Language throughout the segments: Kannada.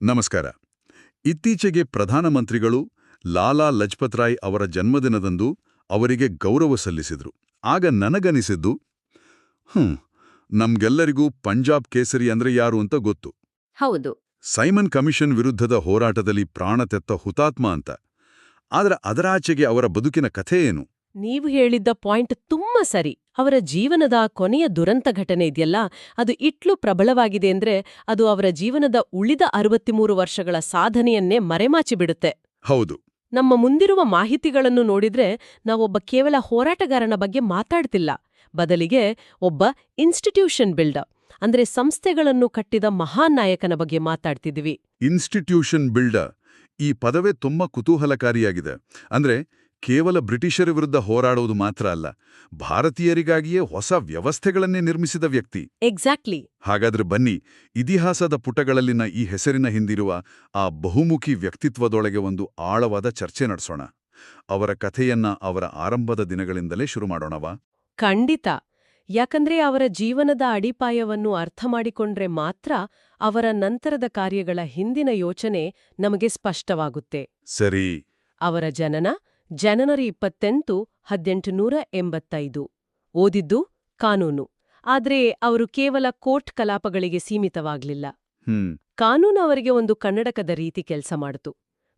ನಮಸ್ಕಾರ. ಇತ್ತೀಚೆಗೆ ಪ್ರಧಾನಮಂತ್ರಿಗಳು ಲಾಲಾ ಲಜಪತ್ ರಾಯ್ ಅವರ ಜನ್ಮದಿನದಂದು ಅವರಿಗೆ ಗೌರವ ಸಲ್ಲಿಸಿದ್ರು. ಆಗ ನನಗನಿಸಿದ್ದು, ನಮ್ಗೆಲ್ಲರಿಗೂ ಪಂಜಾಬ್ ಕೇಸರಿ ಅಂದ್ರೆ ಯಾರು ಅಂತ ಗೊತ್ತು. ಹೌದು. ಸೈಮನ್ ಕಮಿಷನ್ ವಿರುದ್ಧದ ಹೋರಾಟದಲ್ಲಿ ಪ್ರಾಣ ತೆತ್ತ ಹುತಾತ್ಮ ಅಂತ. ಆದ್ರೆ ಅದರಾಚೆಗೆ ಅವರ ಬದುಕಿನ ಕಥೆ ಏನು? ನೀವು ಹೇಳಿದ್ದ ಪಾಯಿಂಟ್ ತುಂಬಾ ಸರಿ. ಅವರ ಜೀವನದ ಕೊನೆಯ ದುರಂತ ಘಟನೆ ಇದೆಯಲ್ಲ, ಅದು ಇಟ್ಲು ಪ್ರಬಲವಾಗಿದೆ ಅಂದ್ರೆ ಅದು ಅವರ ಜೀವನದ ಉಳಿದ 63 ವರ್ಷಗಳ ಸಾಧನೆಯನ್ನೇ ಮರೆಮಾಚಿಬಿಡುತ್ತೆ. ಹೌದು. ನಮ್ಮ ಮುಂದಿರುವ ಮಾಹಿತಿಗಳನ್ನು ನೋಡಿದ್ರೆ ನಾವೊಬ್ಬ ಕೇವಲ ಹೋರಾಟಗಾರನ ಬಗ್ಗೆ ಮಾತಾಡ್ತಿಲ್ಲ, ಬದಲಿಗೆ ಒಬ್ಬ ಇನ್ಸ್ಟಿಟ್ಯೂಷನ್ ಬಿಲ್ಡರ್ ಅಂದ್ರೆ ಸಂಸ್ಥೆಗಳನ್ನು ಕಟ್ಟಿದ ಮಹಾನ್ ನಾಯಕನ ಬಗ್ಗೆ ಮಾತಾಡ್ತಿದ್ವಿ. ಇನ್ಸ್ಟಿಟ್ಯೂಷನ್ ಬಿಲ್ಡರ್ ಈ ಪದವೇ ತುಂಬಾ ಕುತೂಹಲಕಾರಿಯಾಗಿದೆ. ಅಂದ್ರೆ ಕೇವಲ ಬ್ರಿಟಿಷರ ವಿರುದ್ಧ ಹೋರಾಡುವುದು ಮಾತ್ರ ಅಲ್ಲ, ಭಾರತೀಯರಿಗಾಗಿಯೇ ಹೊಸ ವ್ಯವಸ್ಥೆಗಳನ್ನೇ ನಿರ್ಮಿಸಿದ ವ್ಯಕ್ತಿ. ಎಕ್ಸಾಕ್ಟ್ಲಿ. ಹಾಗಾದ್ರೆ ಬನ್ನಿ, ಇತಿಹಾಸದ ಪುಟಗಳಲ್ಲಿನ ಈ ಹೆಸರಿನ ಹಿಂದಿರುವ ಆ ಬಹುಮುಖಿ ವ್ಯಕ್ತಿತ್ವದೊಳಗೆ ಒಂದು ಆಳವಾದ ಚರ್ಚೆ ನಡೆಸೋಣ. ಅವರ ಕಥೆಯನ್ನ ಅವರ ಆರಂಭದ ದಿನಗಳಿಂದಲೇ ಶುರು ಮಾಡೋಣವಾ? ಖಂಡಿತ. ಯಾಕಂದ್ರೆ ಅವರ ಜೀವನದ ಅಡಿಪಾಯವನ್ನು ಅರ್ಥಮಾಡಿಕೊಂಡ್ರೆ ಮಾತ್ರ ಅವರ ನಂತರದ ಕಾರ್ಯಗಳ ಹಿಂದಿನ ಯೋಚನೆ ನಮಗೆ ಸ್ಪಷ್ಟವಾಗುತ್ತೆ. ಸರಿ. ಅವರ ಜನನ ಜನವರಿ 28, 1885. ಓದಿದ್ದು ಕಾನೂನು. ಆದ್ರೆ ಅವರು ಕೇವಲ ಕೋರ್ಟ್ ಕಲಾಪಗಳಿಗೆ ಸೀಮಿತವಾಗ್ಲಿಲ್ಲ. ಕಾನೂನು ಅವರಿಗೆ ಒಂದು ಕನ್ನಡಕದ ರೀತಿ ಕೆಲಸ ಮಾಡಿತು.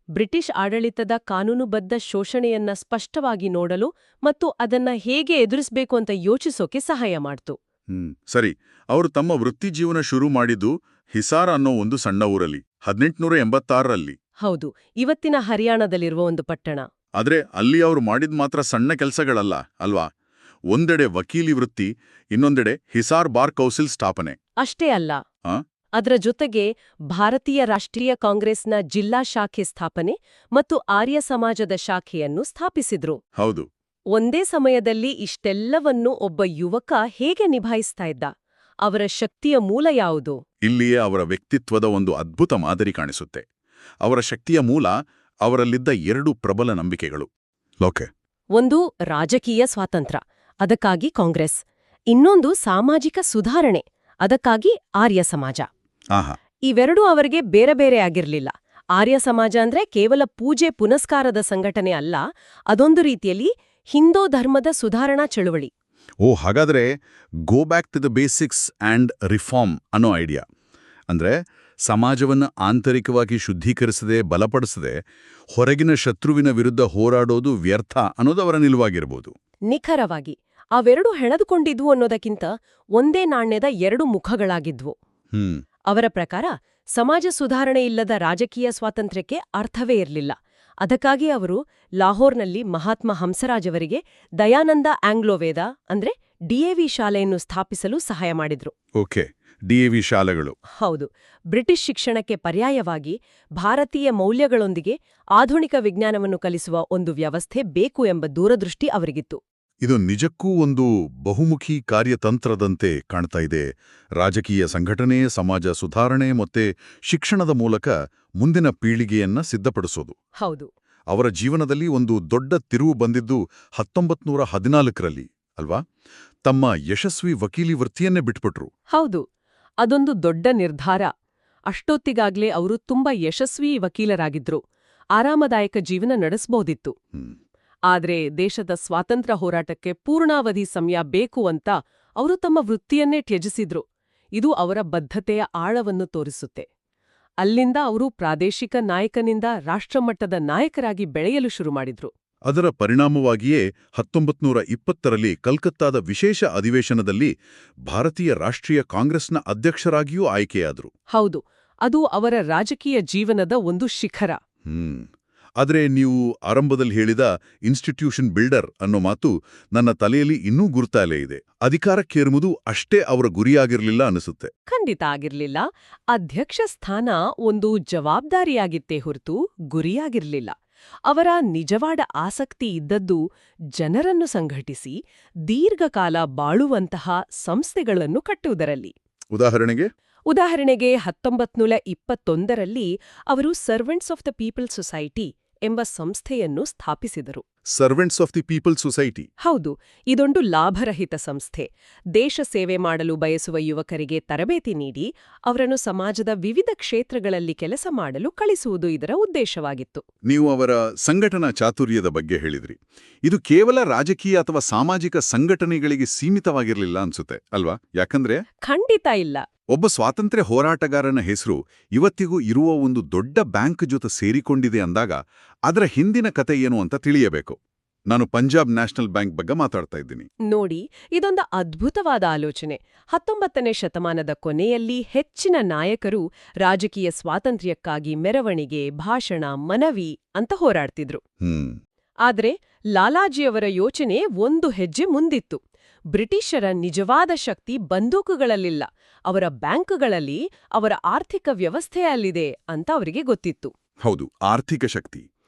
ಬ್ರಿಟಿಷ್ ಆಡಳಿತದ ಕಾನೂನುಬದ್ಧ ಶೋಷಣೆಯನ್ನ ಸ್ಪಷ್ಟವಾಗಿ ನೋಡಲು ಮತ್ತು ಅದನ್ನ ಹೇಗೆ ಎದುರಿಸಬೇಕು ಅಂತ ಯೋಚಿಸೋಕೆ ಸಹಾಯ ಮಾಡ್ತು. ಸರಿ. ಅವರು ತಮ್ಮ ವೃತ್ತಿ ಜೀವನ ಶುರು ಮಾಡಿದ್ದು ಹಿಸಾರ್ ಅನ್ನೋ ಒಂದು ಸಣ್ಣ ಊರಲ್ಲಿ 1886ರಲ್ಲಿ. ಹೌದು, ಇವತ್ತಿನ ಹರಿಯಾಣದಲ್ಲಿರುವ ಒಂದು ಪಟ್ಟಣ. ಆದ್ರೆ ಅಲ್ಲಿ ಅವರು ಮಾಡಿದ ಮಾತ್ರ ಸಣ್ಣ ಕೆಲಸಗಳಲ್ಲ ಅಲ್ವಾ? ಒಂದೆಡೆ ವಕೀಲಿ ವೃತ್ತಿ, ಇನ್ನೊಂದೆಡೆ ಹಿಸಾರ್ ಬಾರ್ ಕೌನ್ಸಿಲ್ ಸ್ಥಾಪನೆ. ಅಷ್ಟೇ ಅಲ್ಲ, ಅದರ ಜೊತೆಗೆ ಭಾರತೀಯ ರಾಷ್ಟ್ರೀಯ ಕಾಂಗ್ರೆಸ್ನ ಜಿಲ್ಲಾ ಶಾಖೆ ಸ್ಥಾಪನೆ ಮತ್ತು ಆರ್ಯ ಸಮಾಜದ ಶಾಖೆಯನ್ನು ಸ್ಥಾಪಿಸಿದ್ರು. ಹೌದು. ಒಂದೇ ಸಮಯದಲ್ಲಿ ಇಷ್ಟೆಲ್ಲವನ್ನೂ ಒಬ್ಬ ಯುವಕ ಹೇಗೆ ನಿಭಾಯಿಸ್ತಾ ಇದ್ದ? ಅವರ ಶಕ್ತಿಯ ಮೂಲ ಯಾವುದು? ಇಲ್ಲಿಯೇ ಅವರ ವ್ಯಕ್ತಿತ್ವದ ಒಂದು ಅದ್ಭುತ ಮಾದರಿ ಕಾಣಿಸುತ್ತೆ. ಅವರ ಶಕ್ತಿಯ ಮೂಲ ಅವರಲ್ಲಿದ್ದ 2 ಪ್ರಬಲ ನಂಬಿಕೆಗಳು. ಒಂದು ರಾಜಕೀಯ ಸ್ವಾತಂತ್ರ್ಯ, ಅದಕ್ಕಾಗಿ ಕಾಂಗ್ರೆಸ್. ಇನ್ನೊಂದು ಸಾಮಾಜಿಕ ಸುಧಾರಣೆ, ಅದಕ್ಕಾಗಿ ಆರ್ಯ ಸಮಾಜ. ಇವೆರಡೂ ಅವರಿಗೆ ಬೇರೆ ಬೇರೆ ಆಗಿರ್ಲಿಲ್ಲ. ಆರ್ಯ ಸಮಾಜ ಅಂದ್ರೆ ಕೇವಲ ಪೂಜೆ ಪುನಸ್ಕಾರದ ಸಂಘಟನೆ ಅಲ್ಲ, ಅದೊಂದು ರೀತಿಯಲ್ಲಿ ಹಿಂದೂ ಧರ್ಮದ ಸುಧಾರಣಾ ಚಳುವಳಿ. ಹಾಗಾದ್ರೆ go back to the basics and reform ಅನ್ನೋ ಐಡಿಯಾ. ಅಂದ್ರೆ ಸಮಾಜವನ್ನು ಆಂತರಿಕವಾಗಿ ಶುದ್ಧೀಕರಿಸದೆ ಬಲಪಡಿಸದೆ ಹೊರಗಿನ ಶತ್ರುವಿನ ವಿರುದ್ಧ ಹೋರಾಡೋದು ವ್ಯರ್ಥ ಅನ್ನೋದು ಅವರ ನಿಲುವಾಗಿರ್ಬೋದು. ನಿಖರವಾಗಿ. ಅವೆರಡು ಹೆಣೆದುಕೊಂಡಿದ್ವು ಅನ್ನೋದಕ್ಕಿಂತ ಒಂದೇ ನಾಣ್ಯದ 2 ಮುಖಗಳಾಗಿದ್ವು. ಅವರ ಪ್ರಕಾರ ಸಮಾಜ ಸುಧಾರಣೆ ಇಲ್ಲದ ರಾಜಕೀಯ ಸ್ವಾತಂತ್ರ್ಯಕ್ಕೆ ಅರ್ಥವೇ ಇರಲಿಲ್ಲ. ಅದಕ್ಕಾಗಿ ಅವರು ಲಾಹೋರ್ನಲ್ಲಿ ಮಹಾತ್ಮ ಹಂಸರಾಜವರಿಗೆ ದಯಾನಂದ ಆಂಗ್ಲೋವೇದ ಅಂದ್ರೆ ಡಿಎವಿ ಶಾಲೆಯನ್ನು ಸ್ಥಾಪಿಸಲು ಸಹಾಯ ಮಾಡಿದ್ರು. ಡಿಎವಿ ಶಾಲೆಗಳು. ಹೌದು. ಬ್ರಿಟಿಷ್ ಶಿಕ್ಷಣಕ್ಕೆ ಪರ್ಯಾಯವಾಗಿ ಭಾರತೀಯ ಮೌಲ್ಯಗಳೊಂದಿಗೆ ಆಧುನಿಕ ವಿಜ್ಞಾನವನ್ನು ಕಲಿಸುವ ಒಂದು ವ್ಯವಸ್ಥೆ ಬೇಕು ಎಂಬ ದೂರದೃಷ್ಟಿ ಅವರಿಗಿತ್ತು. ಇದು ನಿಜಕ್ಕೂ ಒಂದು ಬಹುಮುಖಿ ಕಾರ್ಯತಂತ್ರದಂತೆ ಕಾಣ್ತಾ ಇದೆ. ರಾಜಕೀಯ ಸಂಘಟನೆ, ಸಮಾಜ ಸುಧಾರಣೆ ಮತ್ತೆ ಶಿಕ್ಷಣದ ಮೂಲಕ ಮುಂದಿನ ಪೀಳಿಗೆಯನ್ನ ಸಿದ್ಧಪಡಿಸೋದು. ಹೌದು. ಅವರ ಜೀವನದಲ್ಲಿ ಒಂದು ದೊಡ್ಡ ತಿರುವು ಬಂದಿದ್ದು 1914ರಲ್ಲಿ ಅಲ್ವಾ? ತಮ್ಮ ಯಶಸ್ವಿ ವಕೀಲಿ ವೃತ್ತಿಯನ್ನೇ ಬಿಟ್ಬಿಟ್ರು. ಹೌದು. ಅದೊಂದು ದೊಡ್ಡ ನಿರ್ಧಾರ. ಅಷ್ಟೊತ್ತಿಗಾಗ್ಲೇ ಅವರು ತುಂಬಾ ಯಶಸ್ವಿ ವಕೀಲರಾಗಿದ್ರು. ಆರಾಮದಾಯಕ ಜೀವನ ನಡೆಸಬಹುದಿತ್ತು. ಆದ್ರೆ ದೇಶದ ಸ್ವಾತಂತ್ರ್ಯ ಹೋರಾಟಕ್ಕೆ ಪೂರ್ಣಾವಧಿ ಸಮಯ ಬೇಕು ಅಂತ ಅವರು ತಮ್ಮ ವೃತ್ತಿಯನ್ನೇ ತ್ಯಜಿಸಿದ್ರು. ಇದು ಅವರ ಬದ್ಧತೆಯ ಆಳವನ್ನು ತೋರಿಸುತ್ತೆ. ಅಲ್ಲಿಂದ ಅವರು ಪ್ರಾದೇಶಿಕ ನಾಯಕನಿಂದ ರಾಷ್ಟ್ರಮಟ್ಟದ ನಾಯಕರಾಗಿ ಬೆಳೆಯಲು ಶುರು ಮಾಡಿದ್ರು. ಅದರ ಪರಿಣಾಮವಾಗಿಯೇ 1920ರಲ್ಲಿ ಕಲ್ಕತ್ತಾದ ವಿಶೇಷ ಅಧಿವೇಶನದಲ್ಲಿ ಭಾರತೀಯ ರಾಷ್ಟ್ರೀಯ ಕಾಂಗ್ರೆಸ್ನ ಅಧ್ಯಕ್ಷರಾಗಿಯೂ ಆಯ್ಕೆಯಾದರು. ಹೌದು. ಅದು ಅವರ ರಾಜಕೀಯ ಜೀವನದ ಒಂದು ಶಿಖರ. ಆದರೆ ನೀವು ಆರಂಭದಲ್ಲಿ ಹೇಳಿದ ಇನ್ಸ್ಟಿಟ್ಯೂಷನ್ ಬಿಲ್ಡರ್ ಅನ್ನೋ ಮಾತು ನನ್ನ ತಲೆಯಲ್ಲಿ ಇನ್ನೂ ಗುರ್ತಾಲೇ ಇದೆ. ಅಧಿಕಾರಕ್ಕೇರುವುದು ಅಷ್ಟೇ ಅವರ ಗುರಿಯಾಗಿರ್ಲಿಲ್ಲ ಅನಿಸುತ್ತೆ. ಖಂಡಿತ ಆಗಿರ್ಲಿಲ್ಲ. ಅಧ್ಯಕ್ಷ ಸ್ಥಾನ ಒಂದು ಜವಾಬ್ದಾರಿಯಾಗಿತ್ತೇ ಹೊರತು ಗುರಿಯಾಗಿರ್ಲಿಲ್ಲ. ಅವರ ನಿಜವಾದ ಆಸಕ್ತಿ ಇದ್ದದ್ದು ಜನರನ್ನು ಸಂಘಟಿಸಿ ದೀರ್ಘಕಾಲ ಬಾಳುವಂತಹ ಸಂಸ್ಥೆಗಳನ್ನು ಕಟ್ಟುವುದರಲ್ಲಿ. ಉದಾಹರಣೆಗೆ 1921ರಲ್ಲಿ ಅವರು servants of the people society ಎಂಬ ಸಂಸ್ಥೆಯನ್ನು ಸ್ಥಾಪಿಸಿದರು. Servants of the people society. ಹೌದು, ಇದೊಂದು ಲಾಭರಹಿತ ಸಂಸ್ಥೆ. ದೇಶ ಸೇವೆ ಮಾಡಲು ಬಯಸುವ ಯುವಕರಿಗೆ ತರಬೇತಿ ನೀಡಿ ಅವರನ್ನು ಸಮಾಜದ ವಿವಿಧ ಕ್ಷೇತ್ರಗಳಲ್ಲಿ ಕೆಲಸ ಮಾಡಲು ಕಳಿಸುವುದು ಇದರ ಉದ್ದೇಶವಾಗಿತ್ತು. ನೀವು ಅವರ ಸಂಘಟನಾ ಚಾತುರ್ಯದ ಬಗ್ಗೆ ಹೇಳಿದ್ರಿ. ಇದು ಕೇವಲ ರಾಜಕೀಯ ಅಥವಾ ಸಾಮಾಜಿಕ ಸಂಘಟನೆಗಳಿಗೆ ಸೀಮಿತವಾಗಿರಲಿಲ್ಲ ಅನ್ಸುತ್ತೆ ಅಲ್ವಾ? ಯಾಕಂದ್ರೆ ಖಂಡಿತ ಇಲ್ಲ. ಒಬ್ಬ ಸ್ವಾತಂತ್ರ್ಯ ಹೋರಾಟಗಾರನ ಹೆಸರು ಇವತ್ತಿಗೂ ಇರುವ ಒಂದು ದೊಡ್ಡ ಬ್ಯಾಂಕ್ ಜೊತೆ ಸೇರಿಕೊಂಡಿದೆ ಅಂದಾಗ ಅದರ ಹಿಂದಿನ ಕತೆ ಏನು ಅಂತ ತಿಳಿಯಬೇಕು. ನಾನು ಪಂಜಾಬ್ ನ್ಯಾಷನಲ್ ಬ್ಯಾಂಕ್ ಬಗ್ಗೆ ಮಾತಾಡ್ತಾ ಇದ್ದೀನಿ. ನೋಡಿ, ಇದೊಂದು ಅದ್ಭುತವಾದ ಆಲೋಚನೆ. 19ನೇ ಶತಮಾನದ ಕೊನೆಯಲ್ಲಿ ಹೆಚ್ಚಿನ ನಾಯಕರು ರಾಜಕೀಯ ಸ್ವಾತಂತ್ರ್ಯಕ್ಕಾಗಿ ಮೆರವಣಿಗೆ, ಭಾಷಣ, ಮನವಿ ಅಂತ ಹೋರಾಡ್ತಿದ್ರು. ಆದ್ರೆ ಲಾಲಾಜಿಯವರ ಯೋಚನೆ ಒಂದು ಹೆಜ್ಜೆ ಮುಂದಿತ್ತು. ಬ್ರಿಟಿಷರ ನಿಜವಾದ ಶಕ್ತಿ ಬಂದೂಕುಗಳಲ್ಲಿಲ್ಲ, ಅವರ ಬ್ಯಾಂಕ್ಗಳಲ್ಲಿ, ಅವರ ಆರ್ಥಿಕ ವ್ಯವಸ್ಥೆಯಲ್ಲಿದೆ ಅಂತ ಅವರಿಗೆ ಗೊತ್ತಿತ್ತು. ಹೌದು, ಆರ್ಥಿಕ ಶಕ್ತಿ.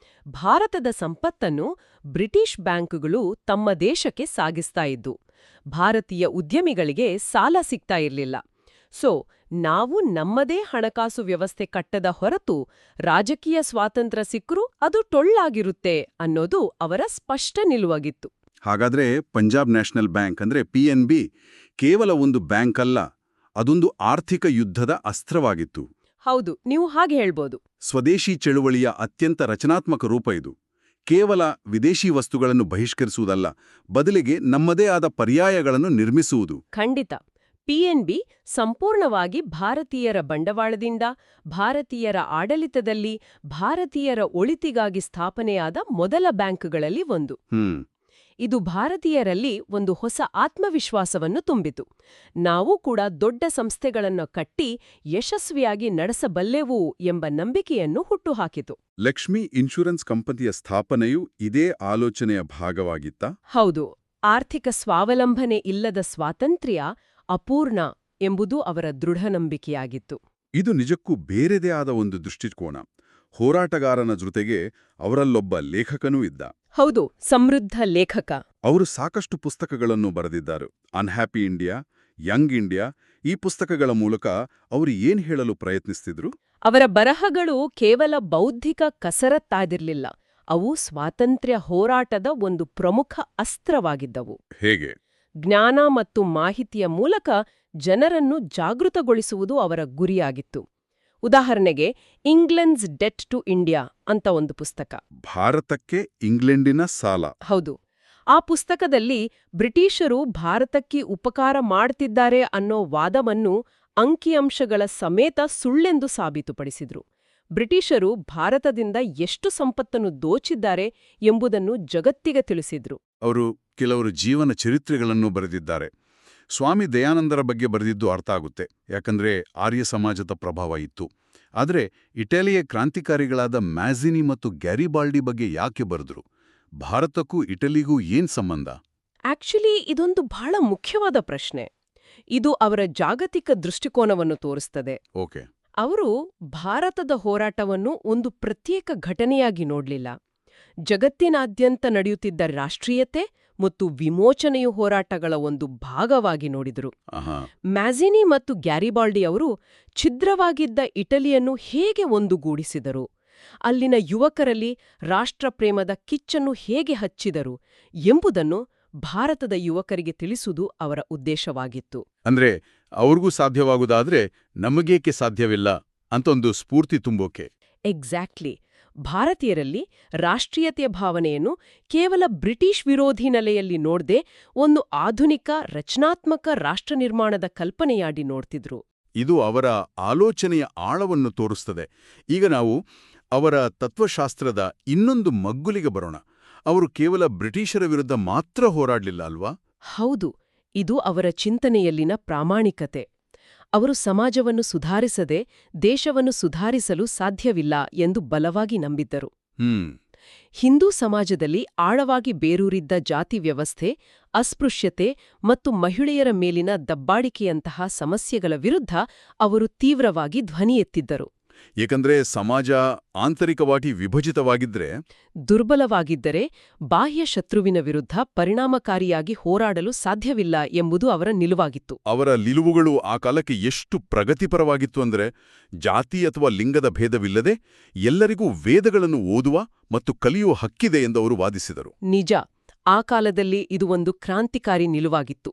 ಭಾರತದ ಸಂಪತ್ತನ್ನು ಬ್ರಿಟಿಷ್ ಬ್ಯಾಂಕುಗಳು ತಮ್ಮ ದೇಶಕ್ಕೆ ಸಾಗಿಸ್ತಾ ಇದ್ದು, ಭಾರತೀಯ ಉದ್ಯಮಿಗಳಿಗೆ ಸಾಲ ಸಿಗ್ತಾ ಇರಲಿಲ್ಲ. ಸೊ ನಾವು ನಮ್ಮದೇ ಹಣಕಾಸು ವ್ಯವಸ್ಥೆ ಕಟ್ಟದ ಹೊರತು ರಾಜಕೀಯ ಸ್ವಾತಂತ್ರ್ಯ ಸಿಕ್ಕರೂ ಅದು ಟೊಳ್ಳಾಗಿರುತ್ತೆ ಅನ್ನೋದು ಅವರ ಸ್ಪಷ್ಟ ನಿಲುವಾಗಿತ್ತು. ಹಾಗಾದ್ರೆ ಪಂಜಾಬ್ ನ್ಯಾಷನಲ್ ಬ್ಯಾಂಕ್ ಅಂದ್ರೆ PNB ಕೇವಲ ಒಂದು ಬ್ಯಾಂಕ್ ಅಲ್ಲ, ಅದೊಂದು ಆರ್ಥಿಕ ಯುದ್ಧದ ಅಸ್ತ್ರವಾಗಿತ್ತು. ಹೌದು, ನೀವು ಹಾಗೆ ಹೇಳ್ಬೋದು. ಸ್ವದೇಶಿ ಚಳುವಳಿಯ ಅತ್ಯಂತ ರಚನಾತ್ಮಕ ರೂಪ ಇದು. ಕೇವಲ ವಿದೇಶಿ ವಸ್ತುಗಳನ್ನು ಬಹಿಷ್ಕರಿಸುವುದಲ್ಲ, ಬದಲಿಗೆ ನಮ್ಮದೇ ಆದ ಪರ್ಯಾಯಗಳನ್ನು ನಿರ್ಮಿಸುವುದು. ಖಂಡಿತ. PNB ಸಂಪೂರ್ಣವಾಗಿ ಭಾರತೀಯರ ಬಂಡವಾಳದಿಂದ, ಭಾರತೀಯರ ಆಡಳಿತದಲ್ಲಿ, ಭಾರತೀಯರ ಒಳಿತಿಗಾಗಿ ಸ್ಥಾಪನೆಯಾದ ಮೊದಲ ಬ್ಯಾಂಕ್ಗಳಲ್ಲಿ ಒಂದು. ಇದು ಭಾರತೀಯರಲ್ಲಿ ಒಂದು ಹೊಸ ಆತ್ಮವಿಶ್ವಾಸವನ್ನು ತುಂಬಿತು. ನಾವು ಕೂಡ ದೊಡ್ಡ ಸಂಸ್ಥೆಗಳನ್ನು ಕಟ್ಟಿ ಯಶಸ್ವಿಯಾಗಿ ನಡೆಸಬಲ್ಲೆವು ಎಂಬ ನಂಬಿಕೆಯನ್ನು ಹುಟ್ಟುಹಾಕಿತು. ಲಕ್ಷ್ಮಿ ಇನ್ಶೂರೆನ್ಸ್ ಕಂಪನಿಯ ಸ್ಥಾಪನೆಯು ಇದೇ ಆಲೋಚನೆಯ ಭಾಗವಾಗಿತ್ತಾ? ಹೌದು. ಆರ್ಥಿಕ ಸ್ವಾವಲಂಬನೆ ಇಲ್ಲದ ಸ್ವಾತಂತ್ರ್ಯ ಅಪೂರ್ಣ ಎಂಬುದು ಅವರ ದೃಢ ನಂಬಿಕೆಯಾಗಿತ್ತು. ಇದು ನಿಜಕ್ಕೂ ಬೇರೆದೇ ಆದ ಒಂದು ದೃಷ್ಟಿಕೋನ. ಹೋರಾಟಗಾರನ ಜೊತೆಗೆ ಅವರಲ್ಲೊಬ್ಬ ಲೇಖಕನೂ ಇದ್ದ. ಹೌದು, ಸಮೃದ್ಧ ಲೇಖಕ. ಅವರು ಸಾಕಷ್ಟು ಪುಸ್ತಕಗಳನ್ನು ಬರೆದಿದ್ದಾರೆ. ಅನ್ಹ್ಯಾಪಿ ಇಂಡಿಯಾ, ಯಂಗ್ ಇಂಡಿಯಾ, ಈ ಪುಸ್ತಕಗಳ ಮೂಲಕ ಅವರು ಏನ್ ಹೇಳಲು ಪ್ರಯತ್ನಿಸ್ತಿದ್ರು? ಅವರ ಬರಹಗಳು ಕೇವಲ ಬೌದ್ಧಿಕ ಕಸರತ್ತಾದಿರ್ಲಿಲ್ಲ, ಅವು ಸ್ವಾತಂತ್ರ್ಯ ಹೋರಾಟದ ಒಂದು ಪ್ರಮುಖ ಅಸ್ತ್ರವಾಗಿದ್ದವು. ಹೇಗೆ? ಜ್ಞಾನ ಮತ್ತು ಮಾಹಿತಿಯ ಮೂಲಕ ಜನರನ್ನು ಜಾಗೃತಗೊಳಿಸುವುದು ಅವರ ಗುರಿಯಾಗಿತ್ತು. ಉದಾಹರಣೆಗೆ ಇಂಗ್ಲೆಂಡ್ಸ್ ಡೆಟ್ ಟು ಇಂಡಿಯಾ ಅಂತ ಒಂದು ಪುಸ್ತಕ. ಭಾರತಕ್ಕೆ ಇಂಗ್ಲೆಂಡಿನ ಸಾಲ. ಹೌದು. ಆ ಪುಸ್ತಕದಲ್ಲಿ ಬ್ರಿಟಿಷರು ಭಾರತಕ್ಕೆ ಉಪಕಾರ ಮಾಡ್ತಿದ್ದಾರೆ ಅನ್ನೋ ವಾದವನ್ನು ಅಂಕಿಅಂಶಗಳ ಸಮೇತ ಸುಳ್ಳೆಂದು ಸಾಬೀತುಪಡಿಸಿದ್ರು. ಬ್ರಿಟಿಷರು ಭಾರತದಿಂದ ಎಷ್ಟು ಸಂಪತ್ತನ್ನು ದೋಚಿದ್ದಾರೆ ಎಂಬುದನ್ನು ಜಗತ್ತಿಗೆ ತಿಳಿಸಿದ್ರು. ಅವರು ಕೆಲವರು ಜೀವನ ಚರಿತ್ರೆಗಳನ್ನು ಬರೆದಿದ್ದಾರೆ. ಸ್ವಾಮಿ ದಯಾನಂದರ ಬಗ್ಗೆ ಬರೆದಿದ್ದು ಅರ್ಥ ಆಗುತ್ತೆ, ಯಾಕಂದ್ರೆ ಆರ್ಯ ಸಮಾಜದ ಪ್ರಭಾವ ಇತ್ತು. ಆದರೆ ಇಟಲಿಯ ಕ್ರಾಂತಿಕಾರಿಗಳಾದ ಮ್ಯಾಜಿನಿ ಮತ್ತು ಗ್ಯಾರಿಬಾಲ್ಡಿ ಬಗ್ಗೆ ಯಾಕೆ ಬರೆದ್ರು? ಭಾರತಕ್ಕೂ ಇಟಲಿಗೂ ಏನ್ ಸಂಬಂಧ? ಆಕ್ಚುಲಿ ಇದೊಂದು ಬಹಳ ಮುಖ್ಯವಾದ ಪ್ರಶ್ನೆ. ಇದು ಅವರ ಜಾಗತಿಕ ದೃಷ್ಟಿಕೋನವನ್ನು ತೋರಿಸ್ತದೆ. ಓಕೆ. ಅವರು ಭಾರತದ ಹೋರಾಟವನ್ನು ಒಂದು ಪ್ರತ್ಯೇಕ ಘಟನೆಯಾಗಿ ನೋಡ್ಲಿಲ್ಲ. ಜಗತ್ತಿನಾದ್ಯಂತ ನಡೆಯುತ್ತಿದ್ದ ರಾಷ್ಟ್ರೀಯತೆ ಮತ್ತು ವಿಮೋಚನೆಯ ಹೋರಾಟಗಳ ಒಂದು ಭಾಗವಾಗಿ ನೋಡಿದರು. ಮ್ಯಾಜಿನಿ ಮತ್ತು ಗ್ಯಾರಿಬಾಲ್ಡಿ ಅವರು ಛಿದ್ರವಾಗಿದ್ದ ಇಟಲಿಯನ್ನು ಹೇಗೆ ಒಂದುಗೂಡಿಸಿದರು, ಅಲ್ಲಿನ ಯುವಕರಲ್ಲಿ ರಾಷ್ಟ್ರಪ್ರೇಮದ ಕಿಚ್ಚನ್ನು ಹೇಗೆ ಹಚ್ಚಿದರು ಎಂಬುದನ್ನು ಭಾರತದ ಯುವಕರಿಗೆ ತಿಳಿಸುವುದು ಅವರ ಉದ್ದೇಶವಾಗಿತ್ತು. ಅಂದ್ರೆ ಅವ್ರಿಗೂ ಸಾಧ್ಯವಾಗುವುದಾದ್ರೆ ನಮಗೇಕೆ ಸಾಧ್ಯವಿಲ್ಲ ಅಂತ ಒಂದು ಸ್ಫೂರ್ತಿ ತುಂಬೋಕೆ. ಎಕ್ಸಾಕ್ಟ್ಲಿ. ಭಾರತೀಯರಲ್ಲಿ ರಾಷ್ಟ್ರೀಯತೆಯ ಭಾವನೆಯನ್ನು ಕೇವಲ ಬ್ರಿಟಿಷ್ ವಿರೋಧಿ ನೆಲೆಯಲ್ಲಿ ನೋಡದೆ ಒಂದು ಆಧುನಿಕ ರಚನಾತ್ಮಕ ರಾಷ್ಟ್ರ ನಿರ್ಮಾಣದ ಕಲ್ಪನೆಯಾಡಿ ನೋಡ್ತಿದ್ರು. ಇದು ಅವರ ಆಲೋಚನೆಯ ಆಳವನ್ನು ತೋರಿಸ್ತದೆ. ಈಗ ನಾವು ಅವರ ತತ್ವಶಾಸ್ತ್ರದ ಇನ್ನೊಂದು ಮಗ್ಗುಲಿಗೆ ಬರೋಣ. ಅವರು ಕೇವಲ ಬ್ರಿಟಿಷರ ವಿರುದ್ಧ ಮಾತ್ರ ಹೋರಾಡಲಿಲ್ಲ ಅಲ್ವಾ? ಹೌದು, ಇದು ಅವರ ಚಿಂತನೆಯಲ್ಲಿನ ಪ್ರಾಮಾಣಿಕತೆ. ಅವರು ಸಮಾಜವನ್ನು ಸುಧಾರಿಸದೆ ದೇಶವನ್ನು ಸುಧಾರಿಸಲು ಸಾಧ್ಯವಿಲ್ಲ ಎಂದು ಬಲವಾಗಿ ನಂಬಿದ್ದರು. ಹಿಂದೂ ಸಮಾಜದಲ್ಲಿ ಆಳವಾಗಿ ಬೇರೂರಿದ್ದ ಜಾತಿ ವ್ಯವಸ್ಥೆ, ಅಸ್ಪೃಶ್ಯತೆ ಮತ್ತು ಮಹಿಳೆಯರ ಮೇಲಿನ ದಬ್ಬಾಳಿಕೆಯಂತಹ ಸಮಸ್ಯೆಗಳ ವಿರುದ್ಧ ಅವರು ತೀವ್ರವಾಗಿ ಧ್ವನಿ ಎತ್ತಿದ್ದರು. ಏಕೆಂದ್ರೆ ಸಮಾಜ ಆಂತರಿಕವಾಗಿ ವಿಭಜಿತವಾಗಿದ್ರೆ ದುರ್ಬಲವಾಗಿದ್ದರೆ ಬಾಹ್ಯ ಶತ್ರುವಿನ ವಿರುದ್ಧ ಪರಿಣಾಮಕಾರಿಯಾಗಿ ಹೋರಾಡಲು ಸಾಧ್ಯವಿಲ್ಲ ಎಂಬುದು ಅವರ ನಿಲುವಾಗಿತ್ತು. ಅವರ ನಿಲುವುಗಳು ಆ ಕಾಲಕ್ಕೆ ಎಷ್ಟು ಪ್ರಗತಿಪರವಾಗಿತ್ತು ಅಂದರೆ ಜಾತಿ ಅಥವಾ ಲಿಂಗದ ಭೇದವಿಲ್ಲದೆ ಎಲ್ಲರಿಗೂ ವೇದಗಳನ್ನು ಓದುವ ಮತ್ತು ಕಲಿಯುವ ಹಕ್ಕಿದೆ ಎಂದು ಅವರು ವಾದಿಸಿದರು. ನಿಜ, ಆ ಕಾಲದಲ್ಲಿ ಇದು ಒಂದು ಕ್ರಾಂತಿಕಾರಿ ನಿಲುವಾಗಿತ್ತು.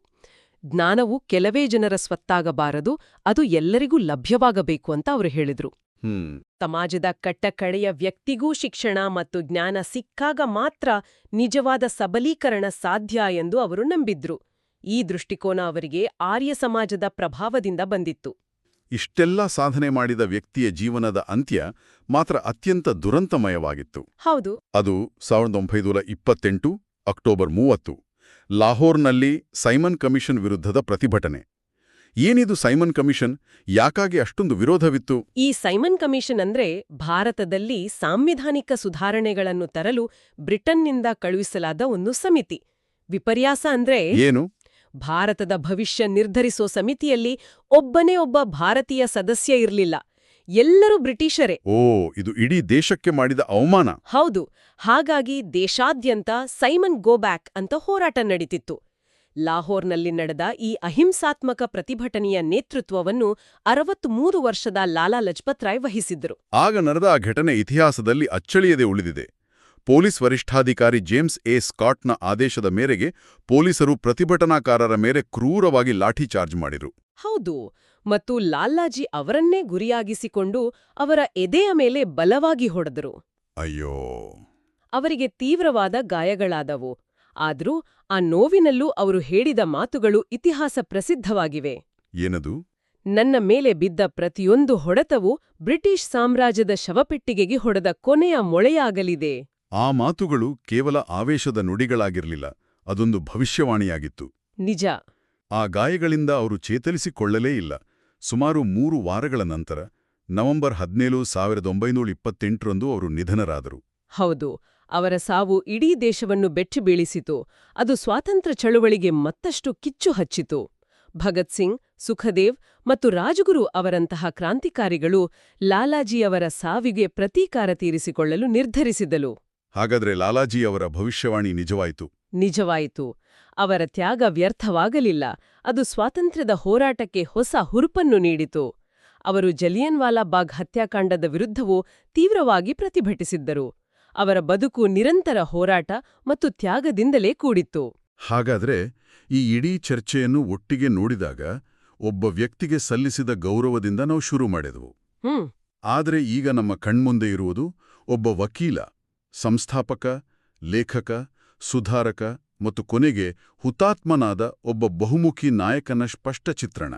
ಜ್ಞಾನವು ಕೆಲವೇ ಜನರ ಸ್ವತ್ತಾಗಬಾರದು, ಅದು ಎಲ್ಲರಿಗೂ ಲಭ್ಯವಾಗಬೇಕು ಅಂತ ಅವರು ಹೇಳಿದ್ರು. ಸಮಾಜದ ಕಟ್ಟಕಡೆಯ ವ್ಯಕ್ತಿಗೂ ಶಿಕ್ಷಣ ಮತ್ತು ಜ್ಞಾನ ಸಿಕ್ಕಾಗ ಮಾತ್ರ ನಿಜವಾದ ಸಬಲೀಕರಣ ಸಾಧ್ಯ ಎಂದು ಅವರು ನಂಬಿದ್ರು. ಈ ದೃಷ್ಟಿಕೋನ ಅವರಿಗೆ ಆರ್ಯ ಸಮಾಜದ ಪ್ರಭಾವದಿಂದ ಬಂದಿತ್ತು. ಇಷ್ಟೆಲ್ಲ ಸಾಧನೆ ಮಾಡಿದ ವ್ಯಕ್ತಿಯ ಜೀವನದ ಅಂತ್ಯ ಮಾತ್ರ ಅತ್ಯಂತ ದುರಂತಮಯವಾಗಿತ್ತು. ಹೌದು. ಅದು 1928 ಅಕ್ಟೋಬರ್ 30 ಲಾಹೋರ್ನಲ್ಲಿ ಸೈಮನ್ ಕಮಿಷನ್ ವಿರುದ್ಧದ ಪ್ರತಿಭಟನೆ. ಏನಿದು ಸೈಮನ್ ಕಮಿಷನ್? ಯಾಕಾಗಿ ಅಷ್ಟೊಂದು ವಿರೋಧವಿತ್ತು? ಈ ಸೈಮನ್ ಕಮಿಷನ್ ಅಂದ್ರೆ ಭಾರತದಲ್ಲಿ ಸಾಂವಿಧಾನಿಕ ಸುಧಾರಣೆಗಳನ್ನು ತರಲು ಬ್ರಿಟನ್ನಿಂದ ಕಳುಹಿಸಲಾದ ಒಂದು ಸಮಿತಿ. ವಿಪರ್ಯಾಸ ಅಂದ್ರೆ ಏನು? ಭಾರತದ ಭವಿಷ್ಯ ನಿರ್ಧರಿಸೋ ಸಮಿತಿಯಲ್ಲಿ ಒಬ್ಬನೇ ಒಬ್ಬ ಭಾರತೀಯ ಸದಸ್ಯ ಇರ್ಲಿಲ್ಲ. ಎಲ್ಲರೂ ಬ್ರಿಟಿಷರೇ. ಇದು ಇಡೀ ದೇಶಕ್ಕೆ ಮಾಡಿದ ಅವಮಾನ. ಹೌದು. ಹಾಗಾಗಿ ದೇಶಾದ್ಯಂತ ಸೈಮನ್ ಗೋ ಬ್ಯಾಕ್ ಅಂತ ಹೋರಾಟ ನಡೀತಿತ್ತು. ಲಾಹೋರ್ನಲ್ಲಿ ನಡೆದ ಈ ಅಹಿಂಸಾತ್ಮಕ ಪ್ರತಿಭಟನೆಯ ನೇತೃತ್ವವನ್ನು 63 ವರ್ಷದ ಲಾಲಾ ಲಜಪತ್ ರಾಯ್ ವಹಿಸಿದ್ದರು. ಆಗ ನಡೆದ ಆ ಘಟನೆ ಇತಿಹಾಸದಲ್ಲಿ ಅಚ್ಚಳಿಯದೆ ಉಳಿದಿದೆ. ಪೊಲೀಸ್ ವರಿಷ್ಠಾಧಿಕಾರಿ ಜೇಮ್ಸ್ ಎ ಸ್ಕಾಟ್ನ ಆದೇಶದ ಮೇರೆಗೆ ಪೊಲೀಸರು ಪ್ರತಿಭಟನಾಕಾರರ ಮೇಲೆ ಕ್ರೂರವಾಗಿ ಲಾಠಿ ಚಾರ್ಜ್ ಮಾಡಿರು. ಹೌದು. ಮತ್ತು ಲಾಲಾಜಿ ಅವರನ್ನೇ ಗುರಿಯಾಗಿಸಿಕೊಂಡು ಅವರ ಎದೆಯ ಮೇಲೆ ಬಲವಾಗಿ ಹೊಡೆದರು. ಅಯ್ಯೋ! ಅವರಿಗೆ ತೀವ್ರವಾದ ಗಾಯಗಳಾದವು. ಆದ್ರೂ ಆ ನೋವಿನಲ್ಲೂ ಅವರು ಹೇಳಿದ ಮಾತುಗಳು ಇತಿಹಾಸ ಪ್ರಸಿದ್ಧವಾಗಿವೆ. ಏನದು? ನನ್ನ ಮೇಲೆ ಬಿದ್ದ ಪ್ರತಿಯೊಂದು ಹೊಡೆತವೂ ಬ್ರಿಟಿಷ್ ಸಾಮ್ರಾಜ್ಯದ ಶವಪೆಟ್ಟಿಗೆಗೆ ಹೊಡೆದ ಕೊನೆಯ ಮೊಳೆಯಾಗಲಿದೆ. ಆ ಮಾತುಗಳು ಕೇವಲ ಆವೇಶದ ನುಡಿಗಳಾಗಿರಲಿಲ್ಲ, ಅದೊಂದು ಭವಿಷ್ಯವಾಣಿಯಾಗಿತ್ತು. ನಿಜ. ಆ ಗಾಯಗಳಿಂದ ಅವರು ಚೇತರಿಸಿಕೊಳ್ಳಲೇ ಇಲ್ಲ. ಸುಮಾರು 3 ವಾರಗಳ ನಂತರ ನವೆಂಬರ್ 17, 1928ರಂದು ಅವರು ನಿಧನರಾದರು. ಹೌದು. ಅವರ ಸಾವು ಇಡೀ ದೇಶವನ್ನು ಬೆಚ್ಚಿ ಬೀಳಿಸಿತು. ಅದು ಸ್ವಾತಂತ್ರ್ಯ ಚಳುವಳಿಗೆ ಮತ್ತಷ್ಟು ಕಿಚ್ಚು ಹಚ್ಚಿತು. ಭಗತ್ ಸಿಂಗ್, ಸುಖದೇವ್ ಮತ್ತು ರಾಜಗುರು ಅವರಂತಹ ಕ್ರಾಂತಿಕಾರಿಗಳು ಲಾಲಾಜಿಯವರ ಸಾವಿಗೆ ಪ್ರತೀಕಾರ ತೀರಿಸಿಕೊಳ್ಳಲು ನಿರ್ಧರಿಸಿದಳು. ಹಾಗಾದ್ರೆ ಲಾಲಾಜಿಯವರ ಭವಿಷ್ಯವಾಣಿ ನಿಜವಾಯಿತು? ನಿಜವಾಯಿತು. ಅವರ ತ್ಯಾಗ ವ್ಯರ್ಥವಾಗಲಿಲ್ಲ. ಅದು ಸ್ವಾತಂತ್ರ್ಯದ ಹೋರಾಟಕ್ಕೆ ಹೊಸ ಹುರುಪನ್ನು ನೀಡಿತು. ಅವರು ಜಲಿಯನ್ವಾಲಾ ಬಾಗ್ ಹತ್ಯಾಕಾಂಡದ ವಿರುದ್ಧವೂ ತೀವ್ರವಾಗಿ ಪ್ರತಿಭಟಿಸಿದ್ದರು. ಅವರ ಬದುಕು ನಿರಂತರ ಹೋರಾಟ ಮತ್ತು ತ್ಯಾಗದಿಂದಲೇ ಕೂಡಿತ್ತು. ಹಾಗಾದ್ರೆ ಈ ಇಡೀ ಚರ್ಚೆಯನ್ನು ಒಟ್ಟಿಗೆ ನೋಡಿದಾಗ ಒಬ್ಬ ವ್ಯಕ್ತಿಗೆ ಸಲ್ಲಿಸಿದ ಗೌರವದಿಂದ ನಾವು ಶುರು ಮಾಡಿದೆವು. ಆದರೆ ಈಗ ನಮ್ಮ ಕಣ್ಮುಂದೆ ಇರುವುದು ಒಬ್ಬ ವಕೀಲ, ಸಂಸ್ಥಾಪಕ, ಲೇಖಕ, ಸುಧಾರಕ ಮತ್ತು ಕೊನೆಗೆ ಹುತಾತ್ಮನಾದ ಒಬ್ಬ ಬಹುಮುಖಿ ನಾಯಕನ ಸ್ಪಷ್ಟ ಚಿತ್ರಣ.